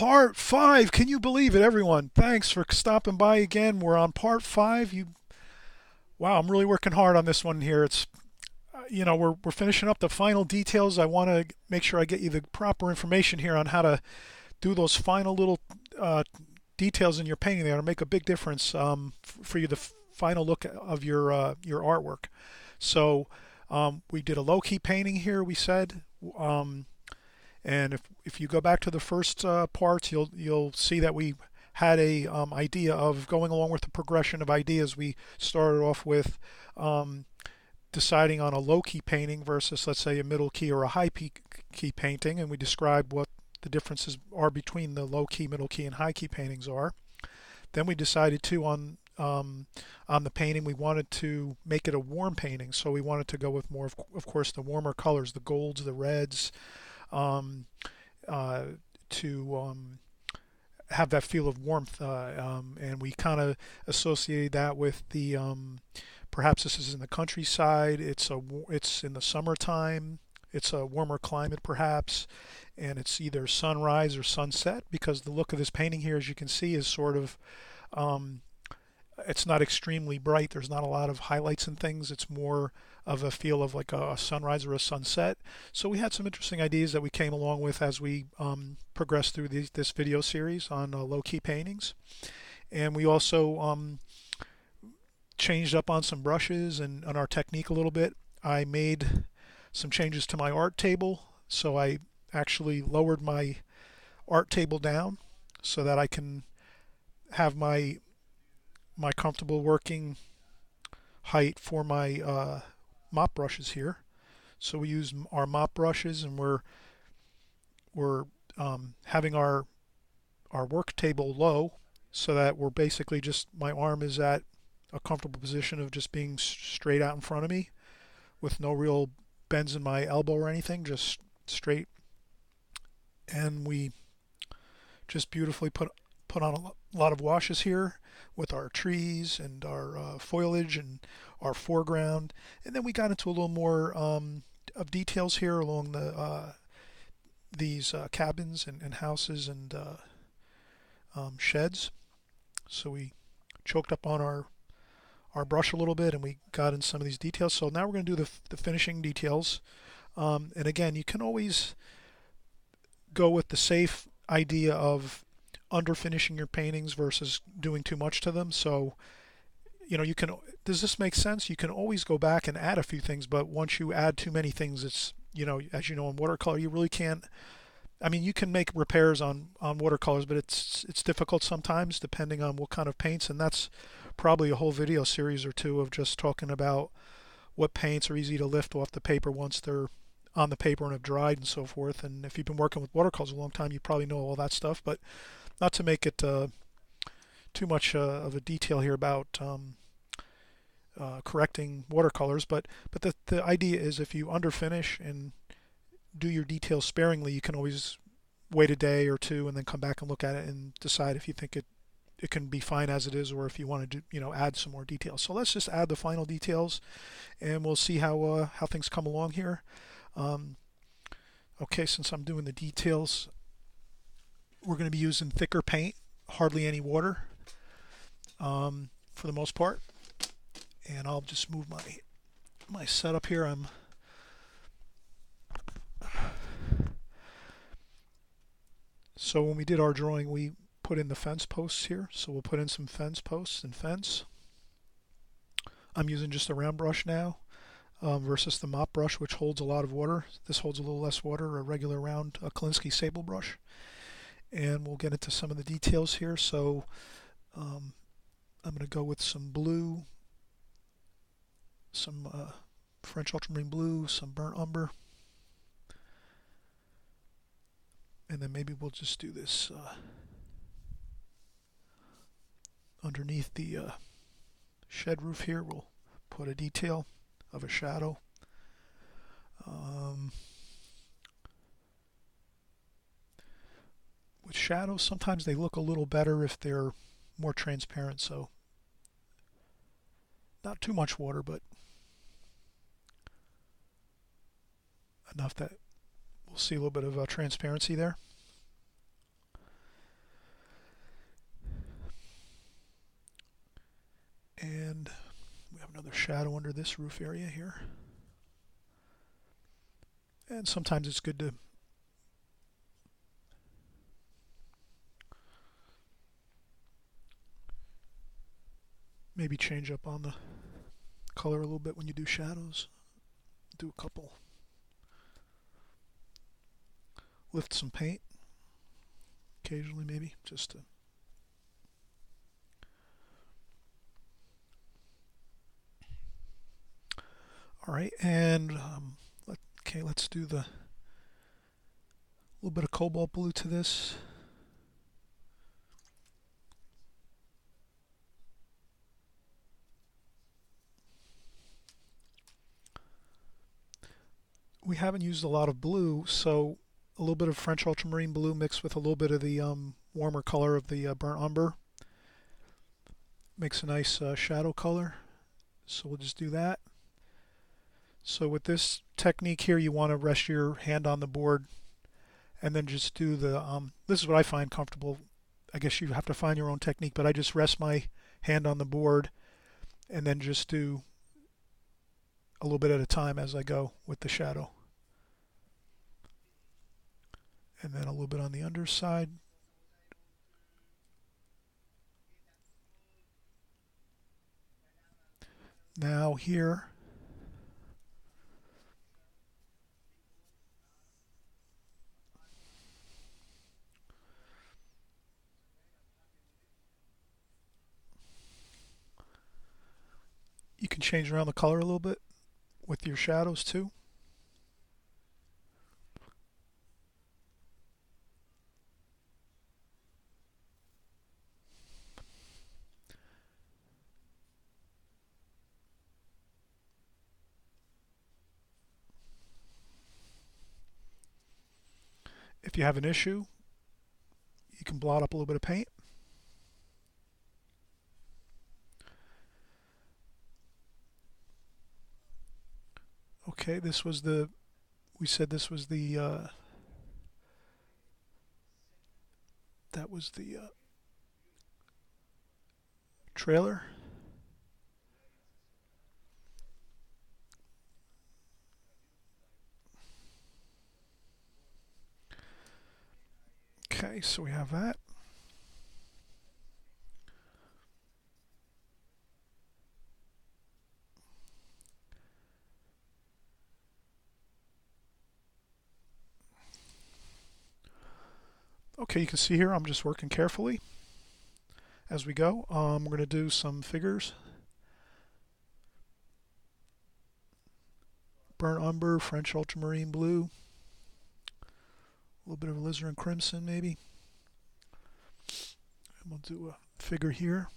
Part 5. Can you believe it, everyone? Thanks for stopping by again. We're on part 5. Wow, I'm really working hard on this one here. It's we're finishing up the final details. I want to make sure I get you the proper information here on how to do those final little details in your painting there to make a big difference for you, the final look of your artwork. So we did a low key painting here, we said. And if you go back to the first parts, you'll see that we had a idea of going along with the progression of ideas. We started off with deciding on a low key painting versus, let's say, a middle key or a key painting, and we described what the differences are between the low key, middle key, and high key paintings are. Then we decided to on the painting, we wanted to make it a warm painting, so we wanted to go with more of course the warmer colors, the golds, the reds, um, to have that feel of warmth, and we kind of associated that with the perhaps this is in the countryside. It's in the summertime. It's a warmer climate perhaps, and it's either sunrise or sunset because the look of this painting here, as you can see, is sort of um, it's not extremely bright. There's not a lot of highlights and things. It's more of a feel of like a sunrise or a sunset. So we had some interesting ideas that we came along with as we progressed through this video series on low-key paintings. And we also changed up on some brushes and on our technique a little bit. I made some changes to my art table. So I actually lowered my art table down so that I can have my comfortable working height for my mop brushes here. So we use our mop brushes, and we're having our work table low so that we're basically just, my arm is at a comfortable position of just being straight out in front of me with no real bends in my elbow or anything, just straight. And we just beautifully put on a lot of washes here with our trees and our foliage and our foreground. And then we got into a little more of details here along these cabins and houses and sheds. So we choked up on our brush a little bit and we got in some of these details. So now we're going to do the finishing details. And again, you can always go with the safe idea of under finishing your paintings versus doing too much to them. So, you can, does this make sense? You can always go back and add a few things, but once you add too many things, it's, as you know, in watercolor, you really can't, I mean, you can make repairs on watercolors, but it's difficult sometimes depending on what kind of paints, and that's probably a whole video series or two of just talking about what paints are easy to lift off the paper once they're on the paper and have dried and so forth. And if you've been working with watercolors a long time, you probably know all that stuff, but not to make it too much of a detail here about correcting watercolors, but the idea is if you underfinish and do your details sparingly, you can always wait a day or two and then come back and look at it and decide if you think it can be fine as it is, or if you want to do, add some more details. So let's just add the final details, and we'll see how things come along here. Okay, since I'm doing the details, we're going to be using thicker paint, hardly any water for the most part. And I'll just move my setup here. So when we did our drawing, we put in the fence posts here. So we'll put in some fence posts and fence. I'm using just a round brush now versus the mop brush, which holds a lot of water. This holds a little less water, a regular round Kolinsky sable brush. And we'll get into some of the details here. So I'm going to go with some blue, some French ultramarine blue, some burnt umber, and then maybe we'll just do this underneath the shed roof here. We'll put a detail of a shadow. With shadows, sometimes they look a little better if they're more transparent, so not too much water, but enough that we'll see a little bit of transparency there. And we have another shadow under this roof area here. And sometimes it's good to maybe change up on the color a little bit when you do shadows. Do a couple. Lift some paint occasionally, maybe, just to. All right, and okay, let's do the little bit of cobalt blue to this. We haven't used a lot of blue, so a little bit of French ultramarine blue mixed with a little bit of the warmer color of the burnt umber makes a nice shadow color. So we'll just do that. So with this technique here, you want to rest your hand on the board and then just do the, this is what I find comfortable. I guess you have to find your own technique, but I just rest my hand on the board and then just do a little bit at a time as I go with the shadow. And then a little bit on the underside. Now here, you can change around the color a little bit with your shadows too. If you have an issue, you can blot up a little bit of paint. Okay, this was the, we said this was the, that was the trailer. Okay, so we have that. Okay, you can see here I'm just working carefully as we go. We're going to do some figures. Burnt umber, French ultramarine blue, a little bit of alizarin crimson maybe. And we'll do a figure here.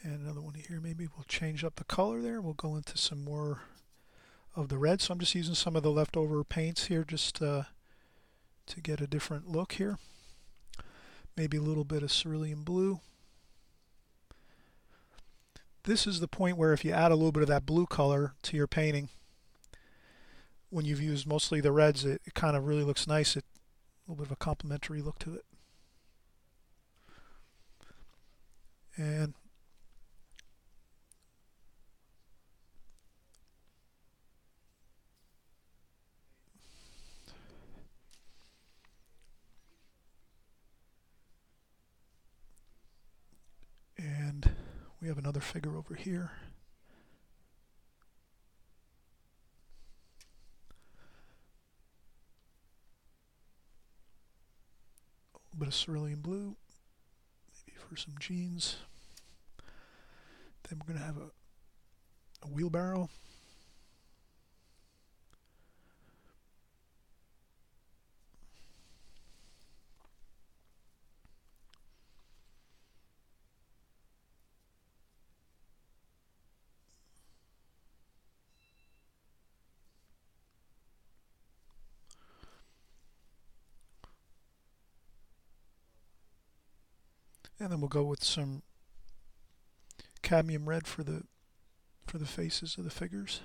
And another one here maybe. We'll change up the color there. We'll go into some more of the red. So I'm just using some of the leftover paints here just to get a different look here. Maybe a little bit of cerulean blue. This is the point where if you add a little bit of that blue color to your painting, when you've used mostly the reds, it kind of really looks nice. A little bit of a complementary look to it. And we have another figure over here. A little bit of cerulean blue, maybe for some jeans. Then we're going to have a wheelbarrow. And then we'll go with some cadmium red for the faces of the figures.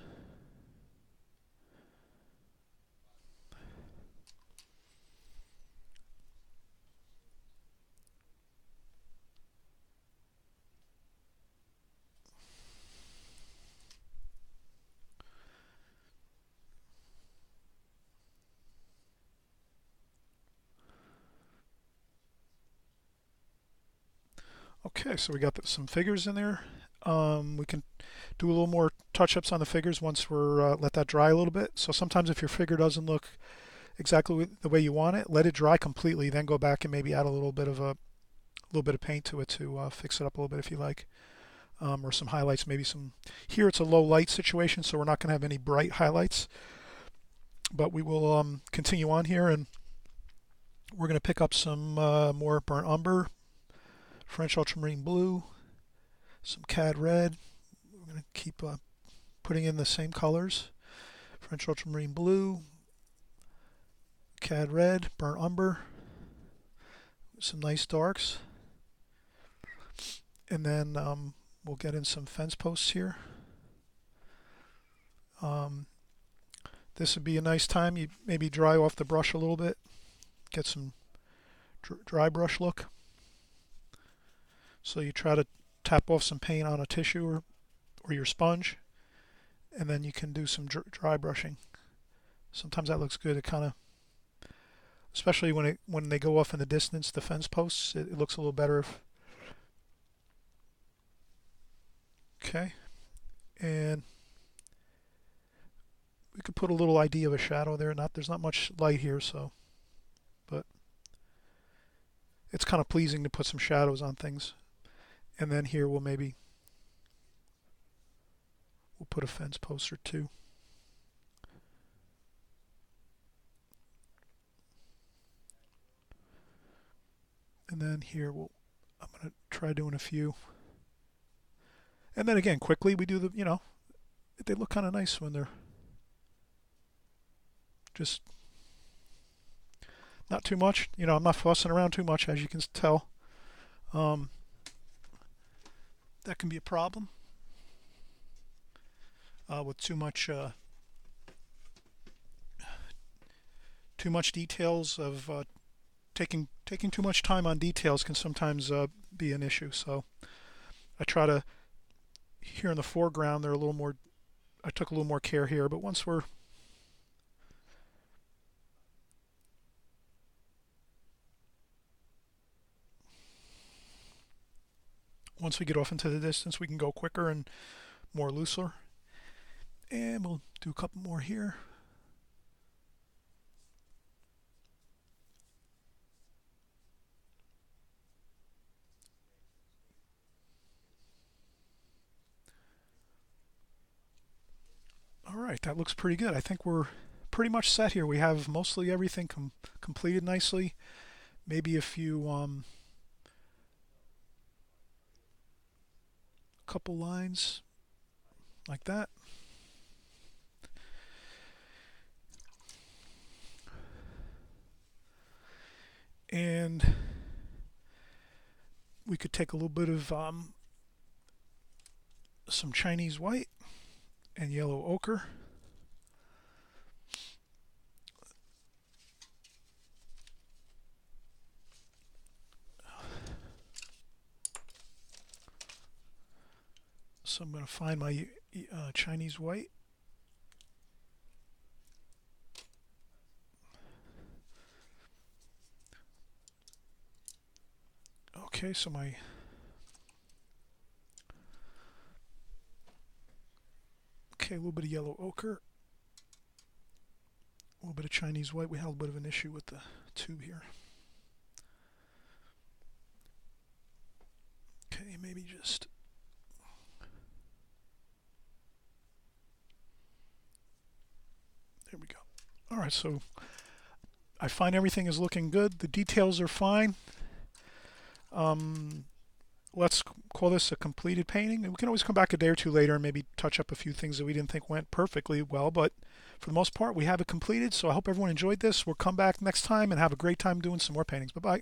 Okay, so we got some figures in there. We can do a little more touch-ups on the figures once we're let that dry a little bit. So sometimes if your figure doesn't look exactly the way you want it, let it dry completely, then go back and maybe add a little bit of paint to it to fix it up a little bit if you like, or some highlights, maybe some. Here it's a low light situation, so we're not going to have any bright highlights, but we will continue on here, and we're going to pick up some more burnt umber, French ultramarine blue, some cad red. We're going to keep putting in the same colors: French ultramarine blue, cad red, burnt umber, some nice darks, and then we'll get in some fence posts here. This would be a nice time. You maybe dry off the brush a little bit, get some dry brush look. So you try to tap off some paint on a tissue or your sponge, and then you can do some dry brushing. Sometimes that looks good. It kind of, especially when they go off in the distance, the fence posts, it looks a little better if. Okay, and we could put a little idea of a shadow there. There's not much light here, so, but it's kind of pleasing to put some shadows on things. And then here we'll put a fence post or two. And then here I'm going to try doing a few. And then again, quickly we do they look kind of nice when they're just not too much. I'm not fussing around too much, as you can tell. That can be a problem with too much details of taking too much time on details can sometimes be an issue. So I try to, here in the foreground, they're a little more. I took a little more care here, but once we get off into the distance, we can go quicker and more looser. And we'll do a couple more here. All right, that looks pretty good. I think we're pretty much set here. We have mostly everything completed nicely. Maybe a few couple lines like that. And we could take a little bit of some Chinese white and yellow ochre. So I'm going to find my Chinese white. Okay, so a little bit of yellow ochre, a little bit of Chinese white. We had a little bit of an issue with the tube here. Okay, maybe just there we go. All right, so I find everything is looking good. The details are fine. Let's call this a completed painting. We can always come back a day or two later and maybe touch up a few things that we didn't think went perfectly well, but for the most part, we have it completed. So I hope everyone enjoyed this. We'll come back next time and have a great time doing some more paintings. Bye-bye.